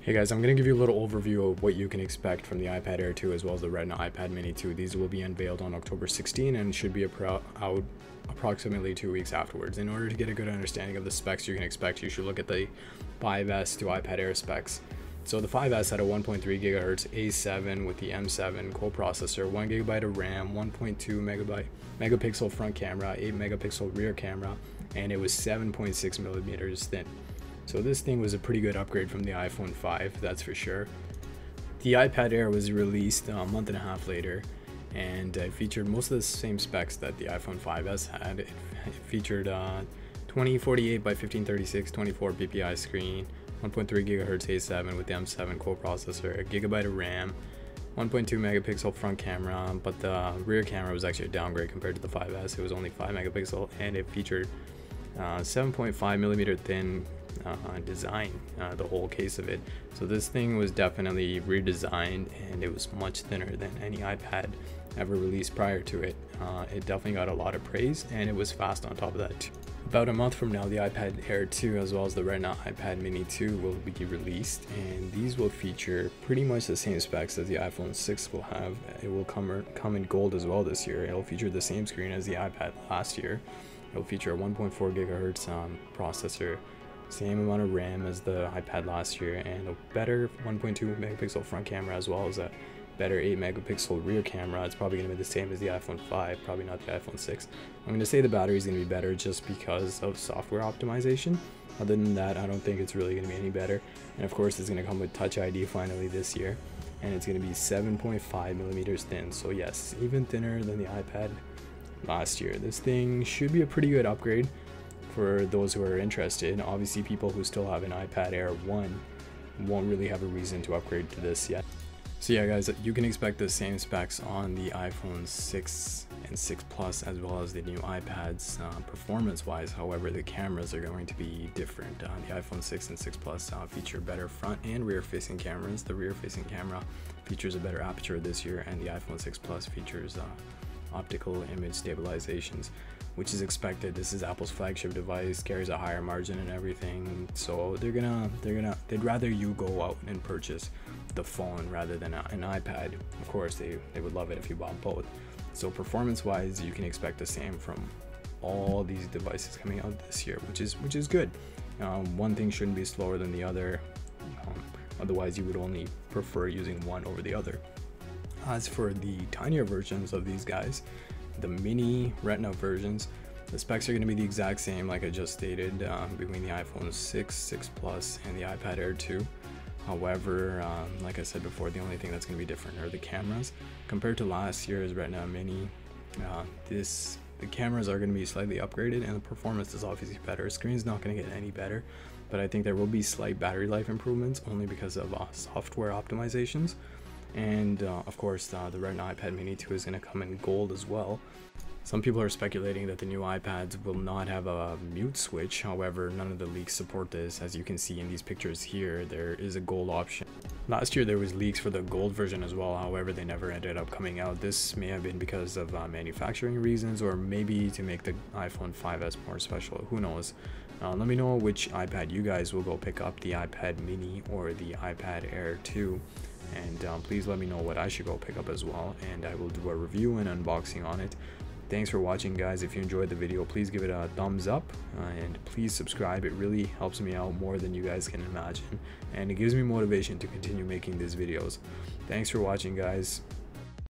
Hey guys, I'm going to give you a little overview of what you can expect from the iPad Air 2 as well as the Retina iPad Mini 2. These will be unveiled on October 16 and should be out approximately 2 weeks afterwards. In order to get a good understanding of the specs you can expect, you should look at the 5S to iPad Air specs. So the 5S had a 1.3 GHz A7 with the M7 co-processor, 1 GB of RAM, 1.2 megapixel front camera, 8 megapixel rear camera, and it was 7.6 millimeters thin. So this thing was a pretty good upgrade from the iPhone 5, that's for sure. The iPad Air was released a month and a half later, and it featured most of the same specs that the iPhone 5S had. It featured 2048 by 1536 24 ppi screen, 1.3 GHz A7 with the M7 co-processor, a gigabyte of RAM, 1.2 megapixel front camera, but the rear camera was actually a downgrade compared to the 5S. It was only 5 megapixel, and it featured 7.5 millimeter thin design, the whole case of it. So this thing was definitely redesigned, and it was much thinner than any iPad ever released prior to it. It definitely got a lot of praise, and it was fast on top of that too. About a month from now, the iPad Air 2 as well as the Retina iPad Mini 2 will be released, and these will feature pretty much the same specs as the iPhone 6 will have. It will come in gold as well this year. It'll feature the same screen as the iPad last year. It'll feature a 1.4 gigahertz processor, same amount of RAM as the iPad last year, and a better 1.2 megapixel front camera as well as a better 8 megapixel rear camera. It's probably going to be the same as the iPhone 5, probably not the iPhone 6. I'm going to say the battery is going to be better just because of software optimization. Other than that, I don't think it's really going to be any better. And of course, it's going to come with Touch ID finally this year, and it's going to be 7.5 millimeters thin. So yes, even thinner than the iPad last year. This thing should be a pretty good upgrade for those who are interested. Obviously, people who still have an iPad Air 1 won't really have a reason to upgrade to this yet. So yeah guys, you can expect the same specs on the iPhone 6 and 6 Plus as well as the new iPads performance wise. However, the cameras are going to be different. The iPhone 6 and 6 Plus feature better front and rear facing cameras. The rear facing camera features a better aperture this year, and the iPhone 6 Plus features optical image stabilizations, which is expected. This is Apple's flagship device, carries a higher margin and everything, so they'd rather you go out and purchase the phone rather than an iPad. Of course, they would love it if you bought both. So performance wise, you can expect the same from all these devices coming out this year, which is good. One thing shouldn't be slower than the other, otherwise you would only prefer using one over the other. As for the tinier versions of these guys, the mini Retina versions, the specs are going to be the exact same like I just stated between the iPhone 6, 6 Plus, and the iPad Air 2. However, like I said before, the only thing that's going to be different are the cameras. Compared to last year's Retina Mini, the cameras are going to be slightly upgraded, and the performance is obviously better. Screen's not going to get any better, but I think there will be slight battery life improvements only because of software optimizations. And of course, the Retina iPad Mini 2 is going to come in gold as well. Some people are speculating that the new iPads will not have a mute switch. However, none of the leaks support this. As you can see in these pictures here, there is a gold option. Last year there was leaks for the gold version as well. However, they never ended up coming out. This may have been because of manufacturing reasons, or maybe to make the iPhone 5S more special. Who knows? Let me know which iPad you guys will go pick up, the iPad Mini or the iPad Air 2. And please let me know what I should go pick up as well, and I will do a review and unboxing on it. Thanks for watching guys. If you enjoyed the video, please give it a thumbs up, and please subscribe. It really helps me out more than you guys can imagine, and it gives me motivation to continue making these videos. Thanks for watching guys.